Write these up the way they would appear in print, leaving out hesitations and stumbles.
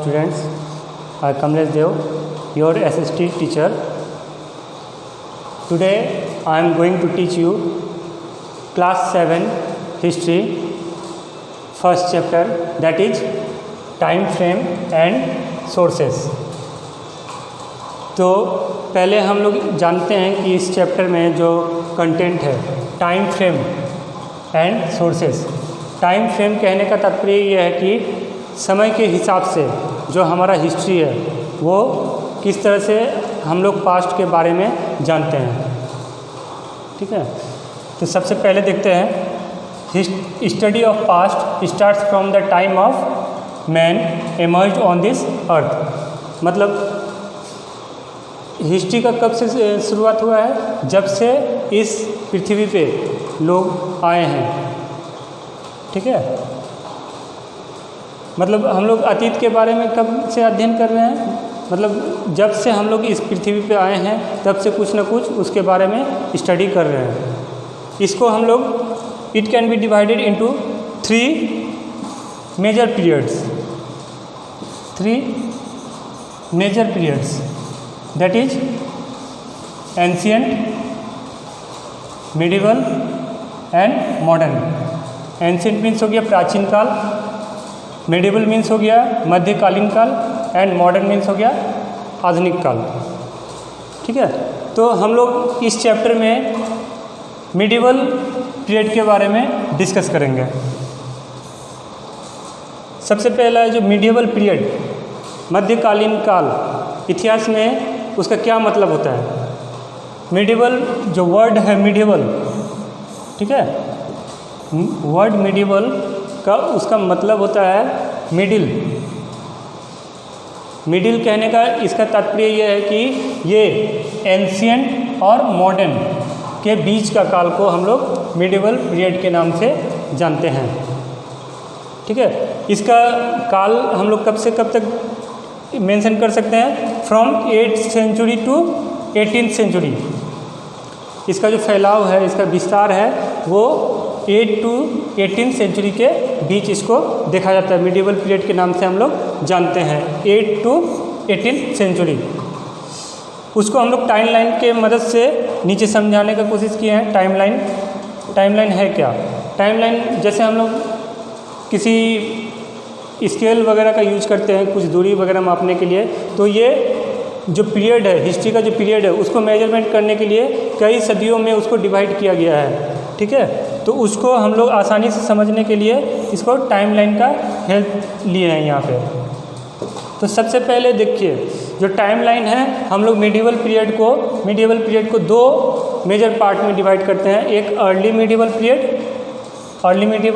students, I am Kamlesh Dev, your SST teacher. Today I am going to teach you class 7 history, first chapter, that is time frame and sources. तो पहले हम लोग जानते हैं कि इस chapter में जो कंटेंट है time frame and sources. Time frame कहने का तात्पर्य यह है कि समय के हिसाब से जो हमारा हिस्ट्री है वो किस तरह से हम लोग पास्ट के बारे में जानते हैं। ठीक है, तो सबसे पहले देखते हैं study of past starts from the time of man emerged on this earth. मतलब हिस्ट्री का कब से शुरुआत हुआ है? जब से इस पृथ्वी पे लोग आए हैं। ठीक है, मतलब हम लोग अतीत के बारे में कब से अध्ययन कर रहे हैं? मतलब जब से हम लोग इस पृथ्वी पे आए हैं तब से कुछ ना कुछ उसके बारे में स्टडी कर रहे हैं। इसको हम लोग it can be divided into 3 major periods. 3 major periods, that is ancient, medieval and modern. Ancient means हो गया प्राचीन काल, मिडिवल मीन्स हो गया मध्यकालीन काल एंड मॉडर्न मीन्स हो गया आधुनिक काल। ठीक है, तो हम लोग इस चैप्टर में मिडिवल पीरियड के बारे में डिस्कस करेंगे। सबसे पहला है जो मिडिवल पीरियड, मध्यकालीन काल। इतिहास में उसका क्या मतलब होता है? मिडिवल जो वर्ड है मिडिवल, ठीक है, वर्ड मिडिवल का उसका मतलब होता है मिडिल। मिडिल कहने का इसका तात्पर्य यह है कि ये एंशिएंट और मॉडर्न के बीच का काल को हम लोग मिडिवल पीरियड के नाम से जानते हैं। ठीक है, इसका काल हम लोग कब से कब तक मेंशन कर सकते हैं? From 8th century to 18th century. इसका जो फैलाव है, इसका विस्तार है, वो 8 to 18th सेंचुरी के बीच इसको देखा जाता है। मिडिवल पीरियड के नाम से हम लोग जानते हैं 8 to 18th सेंचुरी। उसको हम लोग टाइमलाइन के मदद से नीचे समझाने का कोशिश किए हैं। टाइमलाइन है क्या? टाइमलाइन जैसे हम लोग किसी स्केल वगैरह का यूज करते हैं कुछ दूरी वगैरह मापने के लिए, तो ये जो पीरियड है, हिस्ट्री का जो पीरियड है, उसको मेजरमेंट करने के लिए कई सदियों में उसको डिवाइड किया गया है। ठीक है, तो उसको हम लोग आसानी से समझने के लिए इसको टाइमलाइन का हेल्प लिए हैं यहाँ पे। तो सबसे पहले देखिए, जो टाइमलाइन है हम लोग मिडिवल पीरियड को 2 मेजर पार्ट में डिवाइड करते हैं। एक अर्ली मिडिवल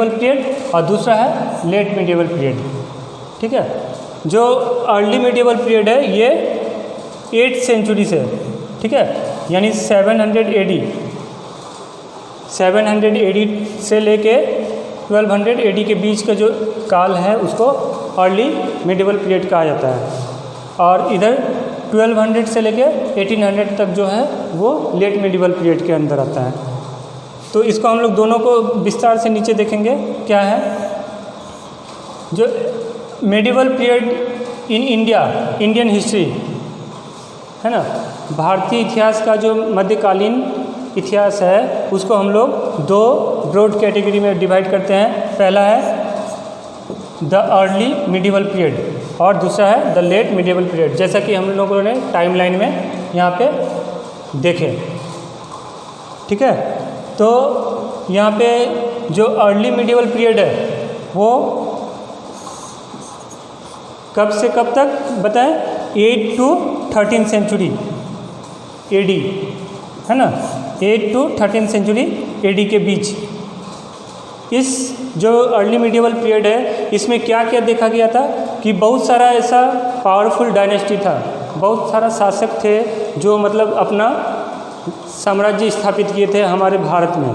पीरियड और दूसरा है लेट मिडिवल पीरियड। ठीक है, जो अर्ली मिडिवल पीरियड है ये 8th सेंचुरी से, ठीक है, यानी 700 AD से लेके 1200 AD के बीच का जो काल है उसको अर्ली मिडिवल पीरियड कहा जाता है। और इधर 1200 से लेके 1800 तक जो है वो लेट मिडिवल पीरियड के अंदर आता है। तो इसको हम लोग दोनों को विस्तार से नीचे देखेंगे। क्या है जो medieval period in Indian history है ना, भारतीय इतिहास का जो मध्यकालीन इतिहास है उसको हम लोग 2 ब्रॉड कैटेगरी में डिवाइड करते हैं। पहला है द अर्ली मिडिवल पीरियड और दूसरा है द लेट मिडिवल पीरियड, जैसा कि हम लोगों ने टाइमलाइन में यहाँ पे देखे। ठीक है, तो यहाँ पे जो अर्ली मिडिवल पीरियड है वो कब से कब तक बताएं? 8 to 13th सेंचुरी AD, है ना, 8 to 13th सेंचुरी AD के बीच। इस जो अर्ली मिडिवल पीरियड है इसमें क्या क्या देखा गया था कि बहुत सारा ऐसा पावरफुल डायनेस्टी था, बहुत सारा शासक थे जो मतलब अपना साम्राज्य स्थापित किए थे हमारे भारत में।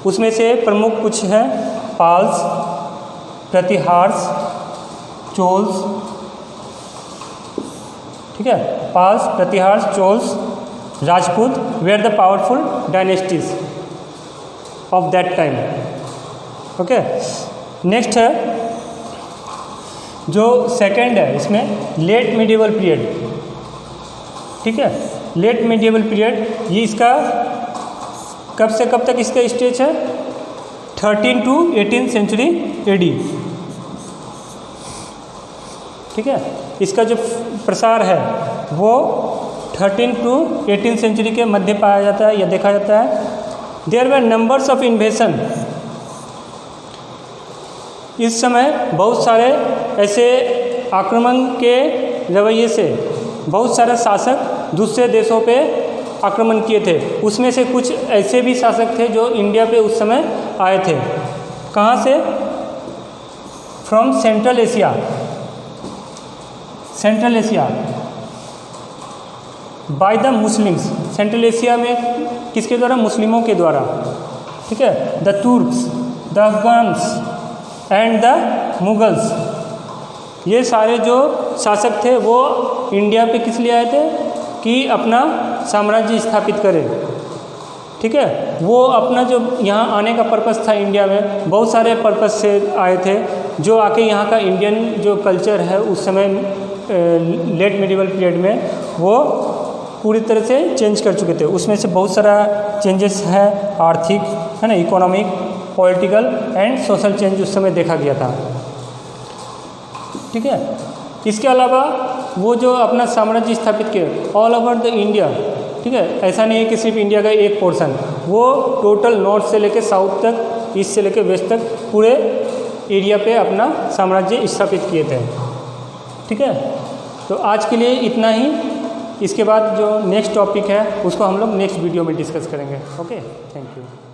उसमें से प्रमुख कुछ हैं पाल्स, प्रतिहार्स, चोल्स। ठीक है, Palas, Pratiharas, Cholas, Rajput were the powerful dynasties of that time. Okay, next है जो सेकंड है इसमें लेट मिडिवल पीरियड, ठीक है। लेट मिडिवल पीरियड ये इसका कब से कब तक इसका स्टेज है, 13 to 18 सेंचुरी एडी, ठीक है। इसका जो प्रसार है वो 13 to 18 सेंचुरी के मध्य पाया जाता है या देखा जाता है। There were numbers of invasion, इस समय बहुत सारे ऐसे आक्रमण के रवैये से बहुत सारे शासक दूसरे देशों पे आक्रमण किए थे। उसमें से कुछ ऐसे भी शासक थे जो इंडिया पे उस समय आए थे। कहाँ से? From central Asia, central Asia by the Muslims. Central Asia में किसके द्वारा? मुस्लिमों के द्वारा, ठीक है। The Turks, the Afghans and the Mughals, ये सारे जो शासक थे वो इंडिया पे किस लिए आए थे कि अपना साम्राज्य स्थापित करें, ठीक है। वो अपना जो यहाँ आने का पर्पस था इंडिया में, बहुत सारे पर्पस से आए थे, जो आके यहाँ का इंडियन जो कल्चर है उस समय लेट मिडिवल पीरियड में वो पूरी तरह से चेंज कर चुके थे। उसमें से बहुत सारा चेंजेस है, आर्थिक है ना, economic, political and social change उस समय देखा गया था, ठीक है। इसके अलावा वो जो अपना साम्राज्य स्थापित किए ऑल ओवर द इंडिया, ठीक है। ऐसा नहीं है कि सिर्फ इंडिया का एक पोर्शन, वो टोटल नॉर्थ से लेकर साउथ तक, ईस्ट से लेकर वेस्ट तक पूरे एरिया पे अपना साम्राज्य स्थापित किए थे, ठीक है। तो आज के लिए इतना ही। इसके बाद जो नेक्स्ट टॉपिक है उसको हम लोग नेक्स्ट वीडियो में डिस्कस करेंगे। Okay, thank you.